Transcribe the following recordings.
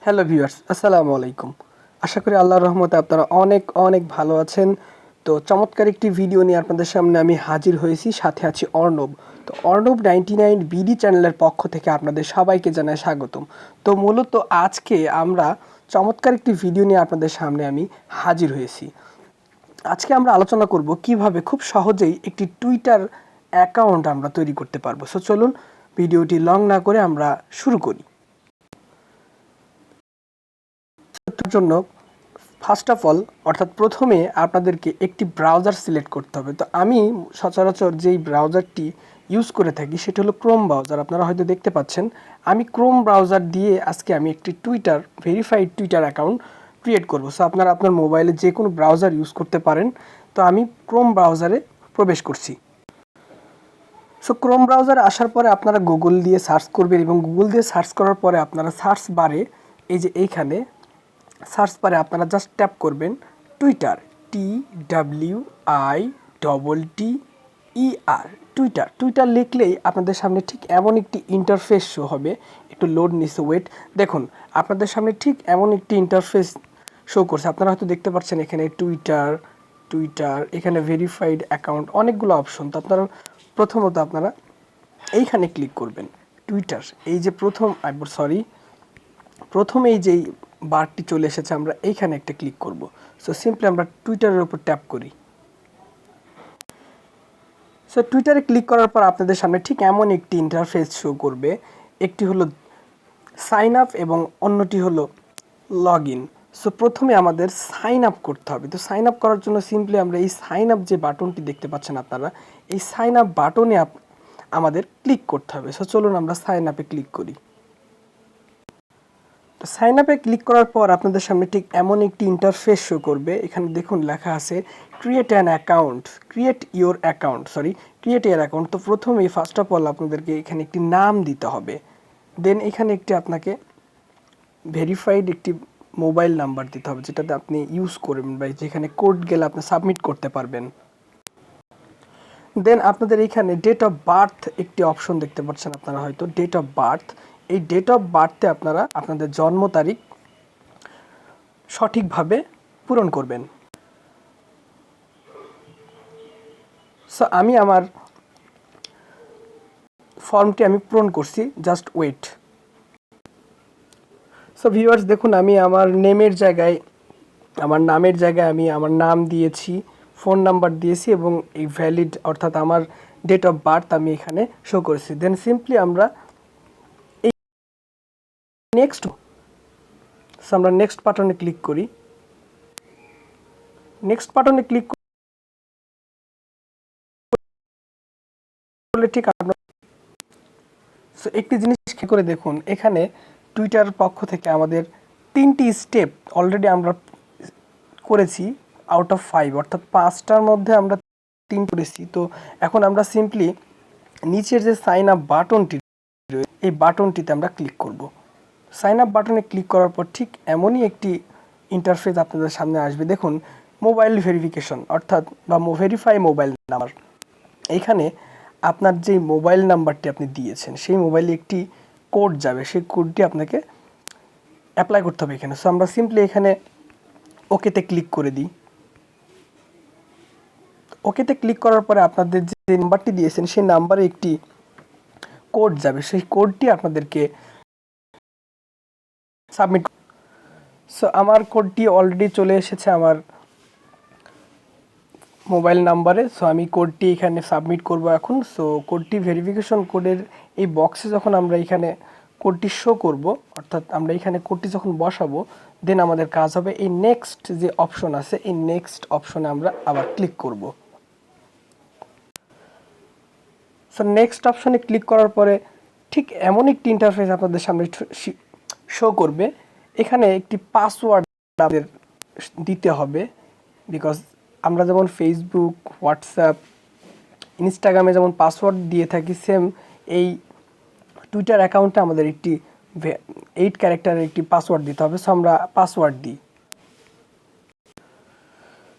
Hello viewers, আসসালামু আলাইকুম। আশা করি আল্লাহর রহমতে আপনারা অনেক অনেক ভালো আছেন। তো চমৎকার একটি ভিডিও নিয়ে আপনাদের সামনে আমি হাজির হয়েছি, সাথে আছি অর্ণব। তো অর্ণব 99 বিডি চ্যানেলের পক্ষ থেকে আপনাদের সবাইকে জানাই স্বাগতম। তো মূলত আজকে আমরা চমৎকার একটি ভিডিও নিয়ে আপনাদের সামনে আমি হাজির হয়েছি। আজকে আমরা আলোচনা করব কিভাবে খুব সহজেই একটি টুইটার অ্যাকাউন্ট আমরা তৈরি করতে পারবো। সো চলুন ভিডিওটি লং না করে আমরা শুরু করি। তার জন্য ফার্স্ট অফ অল প্রথমে আপনাদেরকে একটি ব্রাউজার সিলেক্ট করতে হবে। তো আমি সচরাচর যেই ব্রাউজারটি ইউজ করে থাকি সেটা হলো ক্রোম ব্রাউজার। আপনারা হয়তো দেখতে পাচ্ছেন আমি ক্রোম ব্রাউজার দিয়ে আজকে আমি একটি ভেরিফাইড টুইটার অ্যাকাউন্ট ক্রিয়েট করব। সো আপনারা আপনার মোবাইলে যে কোনো ব্রাউজার ইউজ করতে পারেন। তো আমি ক্রোম ব্রাউজারে প্রবেশ করছি। সো ক্রোম ব্রাউজারে আসার পরে আপনারা গুগল দিয়ে সার্চ করবেন এবং গুগল দিয়ে সার্চ করার পরে আপনারা সার্চ বারে এইখানে সার্চ বারে আপনারা জাস্ট ট্যাপ করবেন টুইটার, TWITTER, টুইটার লিখলেই আপনাদের সামনে ঠিক এমন একটি ইন্টারফেস শো হবে। একটু লোড নিচ্ছে, ওয়েট। দেখুন আপনাদের সামনে ঠিক এমন একটি ইন্টারফেস শো করছে। আপনারা হয়তো দেখতে পাচ্ছেন এখানে টুইটার এখানে ভেরিফাইড অ্যাকাউন্ট, অনেকগুলো অপশন। তো প্রথমত আপনারা এইখানে ক্লিক করবেন টুইটার। এই যে প্রথম এই যেই বারটি চলে এসেছে, আমরা এইখানে একটা ক্লিক করব। সো সিম্পলি আমরা টুইটারের উপর ট্যাপ করি। সো টুইটারে ক্লিক করার পর আপনাদের সামনে ঠিক এমন একটি ইন্টারফেস শো করবে। একটি হলো সাইন আপ এবং অন্যটি হলো লগ ইন। সো প্রথমে আমাদের সাইন আপ করতে হবে। তো সাইন আপ করার জন্য সিম্পলি আমরা এই সাইন আপ যে বাটনটি দেখতে পাচ্ছেন আপনারা, এই সাইন আপ বাটনে আমাদের ক্লিক করতে হবে। সো চলুন আমরা সাইন আপে ক্লিক করি। তো সাইন আপে ক্লিক করার পর আপনাদের সামনে ঠিক এমন একটি ইন্টারফেস শো করবে। এখানে দেখুন লেখা আছে ক্রিয়েট ইওর অ্যাকাউন্ট। তো প্রথমেই ফার্স্ট অফ অল আপনাদেরকে এখানে একটি নাম দিতে হবে। দেন এখানে একটি আপনাকে ভেরিফাইড একটি মোবাইল নাম্বার দিতে হবে, যেটাতে আপনি ইউজ করবেন বা যেখানে কোড গেলে আপনি সাবমিট করতে পারবেন। দেন আপনাদের এখানে ডেট অফ বার্থ একটি অপশন দেখতে পাচ্ছেন আপনারা হয়তো, ডেট অফ বার্থ। এই ডেট অফ বার্থে আপনারা আপনাদের জন্ম তারিখ সঠিকভাবে পূরণ করবেন। সো আমি আমার ফর্মটি পূরণ করছি, জাস্ট ওয়েট। সো ভিউয়ার্স দেখুন, আমি আমার নামের জায়গায় আমি আমার নাম দিয়েছি, ফোন নাম্বার দিয়েছি এবং এই ভ্যালিড অর্থাৎ আমার ডেট অফ বার্থ আমি এখানে শো করেছি। দেন সিম্পলি আমরা এই নেক্সট বাটনে ক্লিক করি। নেক্সট বাটনে ক্লিক করলে ঠিক আপনার একটি জিনিস খেয়াল করে দেখুন, এখানে টুইটার পক্ষ থেকে আমাদের 3টি স্টেপ অলরেডি আমরা করেছি আউট অফ 5, অর্থাৎ 5টার মধ্যে আমরা 3 করেছি। তো এখন আমরা সিম্পলি নিচের যে সাইন আপ বাটনটি, এই বাটনটিতে আমরা ক্লিক করব। সাইন আপ বাটনে ক্লিক করার পর ঠিক এমনই একটি ইন্টারফেস আপনাদের সামনে আসবে। দেখুন মোবাইল ভেরিফিকেশন অর্থাৎ বা ভেরিফাই মোবাইল নাম্বার। এইখানে আপনার যে মোবাইল নাম্বারটি আপনি দিয়েছেন সেই মোবাইলে একটি কোড যাবে, সেই কোডটি আপনাকে অ্যাপ্লাই করতে হবে এখানে। সো আমরা সিম্পলি এখানে ওকেতে ক্লিক করে দিই। ওকেতে ক্লিক করার পরে আপনাদের যে নাম্বারটি দিয়েছেন সেই নাম্বারে একটি কোড যাবে, সেই কোডটি আপনাদেরকে সাবমিট। সো আমার কোডটি অলরেডি চলে এসেছে আমার মোবাইল নাম্বারে। সো আমি কোডটি এখানে সাবমিট করব এখন। সো কোডটি ভেরিফিকেশন কোডের এই বক্সে যখন আমরা এখানে কোডটি শো করব, অর্থাৎ আমরা এখানে কোডটি যখন বসাবো, দেন আমাদের কাজ হবে এই নেক্সট যে অপশন আছে, এই নেক্সট অপশনে আমরা আবার ক্লিক করব। সো নেক্সট অপশনে ক্লিক করার পরে ঠিক এমন একটি ইন্টারফেস আপনাদের সামনে শো করবে। এখানে একটি পাসওয়ার্ড আমাদের দিতে হবে, বিকজ আমরা যেমন ফেসবুক, হোয়াটসঅ্যাপ, ইনস্টাগ্রামে যেমন পাসওয়ার্ড দিয়ে থাকি, সেম এই টুইটার অ্যাকাউন্টে আমাদের একটি 8 ক্যারেক্টারের একটি পাসওয়ার্ড দিতে হবে। সো আমরা পাসওয়ার্ড দিই।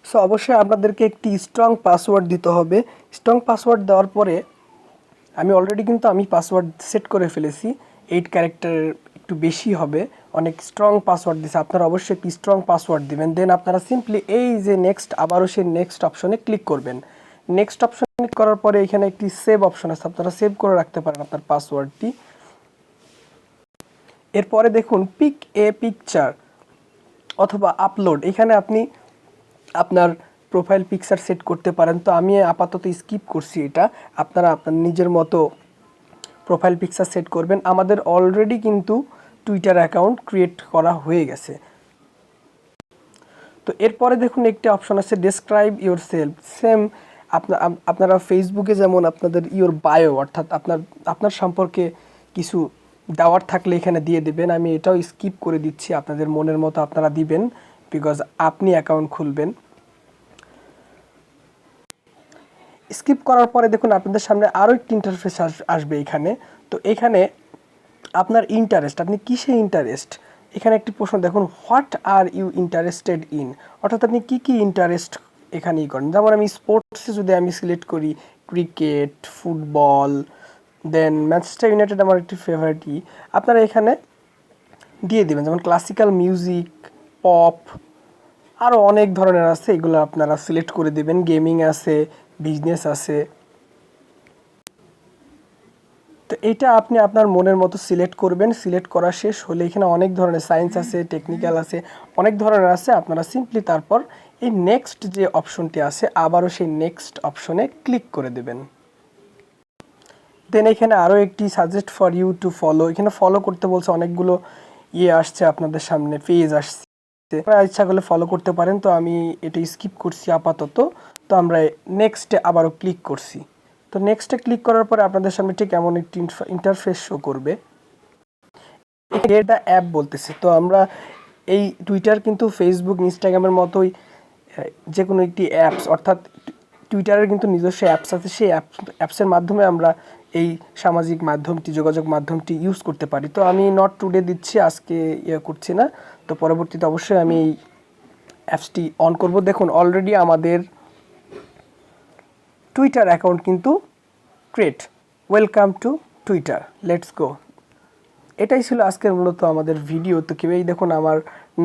সো অবশ্যই আপনাদেরকে একটি স্ট্রং পাসওয়ার্ড দিতে হবে। স্ট্রং পাসওয়ার্ড দেওয়ার পরে আমি অলরেডি পাসওয়ার্ড সেট করে ফেলেছি 8 ক্যারেক্টারের একটু একটু বেশি হবে, অনেক স্ট্রং পাসওয়ার্ড দিছে, আপনারা অবশ্যই একটি স্ট্রং পাসওয়ার্ড দিবেন। দেন আপনারা সিম্পলি এই যে নেক্সট, আবারও সেই নেক্সট অপশনে ক্লিক করবেন। নেক্সট অপশন ক্লিক করার পরে এখানে একটি সেভ অপশন আছে, আপনারা সেভ করে রাখতে পারেন আপনার পাসওয়ার্ডটি। এরপরে দেখুন পিক এ পিকচার অথবা আপলোড, এখানে আপনি আপনার প্রোফাইল পিকচার সেট করতে পারেন। তো আমি আপাতত স্কিপ করছি এটা, আপনারা আপনার নিজের মতো প্রোফাইল পিকচার সেট করবেন। আমাদের অলরেডি কিন্তু টুইটার অ্যাকাউন্ট ক্রিয়েট করা হয়ে গেছে। তো এরপরে দেখুন একটি অপশন আছে ডেসক্রাইব ইউর সেলফ। সেম আপনারা ফেসবুকে যেমন আপনাদের ইউর বায়ো, অর্থাৎ আপনার সম্পর্কে কিছু দেওয়ার থাকলে এখানে দিয়ে দেবেন। আমি এটাও স্কিপ করে দিচ্ছি, আপনাদের মনের মতো আপনারা দিবেন, বিকজ আপনি অ্যাকাউন্ট খুলবেন। স্কিপ করার পরে দেখুন আপনাদের সামনে আরও একটি ইন্টারফেস আসবে এখানে। তো এখানে আপনার ইন্টারেস্ট, আপনি কিসে ইন্টারেস্ট, এখানে একটি প্রশ্ন দেখুন, what are you interested in, অর্থাৎ আপনি কী ইন্টারেস্ট এখানেই করেন। যেমন আমি স্পোর্টসে যদি আমি সিলেক্ট করি ক্রিকেট, ফুটবল, দেন ম্যানচেস্টার ইউনাইটেড আমার একটি ফেভারিটই, আপনারা এখানে দিয়ে দেবেন। যেমন ক্লাসিক্যাল মিউজিক, পপ, আরও অনেক ধরনের আছে, এগুলো আপনারা সিলেক্ট করে দেবেন। গেমিং আছে, বিজনেস আছে। তো এইটা আপনি আপনার মনের মতো সিলেক্ট করবেন। সিলেক্ট করা শেষ হলে এখানে অনেক ধরনের সায়েন্স আছে, টেকনিক্যাল আছে, অনেক ধরনের আছে। আপনারা সিম্পলি তারপর এই নেক্সট যে অপশনটি আছে আবারও সেই নেক্সট অপশনে ক্লিক করে দেবেন। দেন এখানে আরও একটি suggest for you to follow, এখানে ফলো করতে বলছে, অনেকগুলো আসছে আপনাদের সামনে, পেজ আসছে, ইচ্ছা করলে ফলো করতে পারেন। তো আমি এটা স্কিপ করছি আপাতত। তো আমরা নেক্সটে আবারও ক্লিক করছি। তো নেক্সটে ক্লিক করার পরে আপনাদের সামনে ঠিক এমন একটি ইন্টারফেস শো করবে, এটা অ্যাপ বলতেছে। তো আমরা এই টুইটার কিন্তু ফেসবুক, ইনস্টাগ্রামের মতোই যে কোনো একটি অ্যাপস, অর্থাৎ টুইটারের কিন্তু নিজস্ব অ্যাপস আছে, সেই অ্যাপসের মাধ্যমে আমরা এই সামাজিক মাধ্যমটি, যোগাযোগ মাধ্যমটি ইউজ করতে পারি। তো আমি নট টুডে দিচ্ছি, আজকে করছি না। তো পরবর্তীতে অবশ্যই আমি এই অ্যাপসটি অন করব। দেখুন অলরেডি আমাদের টুইটার অ্যাকাউন্ট কিন্তু create. Welcome to Twitter, let's go. এটাই ছিল আজকের মূলত আমাদের ভিডিও। তো কেউই দেখুন আমার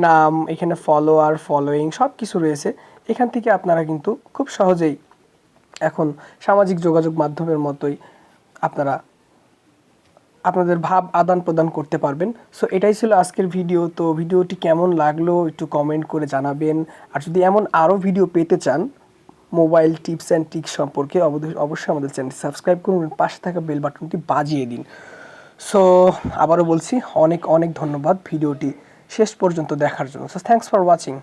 নাম, এখানে ফলোয়ার, ফলোয়িং সব কিছু রয়েছে। এখান থেকে আপনারা কিন্তু খুব সহজেই এখন সামাজিক যোগাযোগ মাধ্যমের মতোই আপনারা আপনাদের ভাব আদান প্রদান করতে পারবেন। সো এটাই ছিল আজকের ভিডিও। তো ভিডিওটি কেমন লাগলো একটু কমেন্ট করে জানাবেন। আর যদি এমন আরও ভিডিও পেতে চান মোবাইল টিপস অ্যান্ড ট্রিক্স সম্পর্কে, অবশ্যই আমাদের চ্যানেলটি সাবস্ক্রাইব করুন, পাশে থাকা বেল বাটনটি বাজিয়ে দিন। সো আবারও বলছি, অনেক অনেক ধন্যবাদ ভিডিওটি শেষ পর্যন্ত দেখার জন্য। So thanks for watching.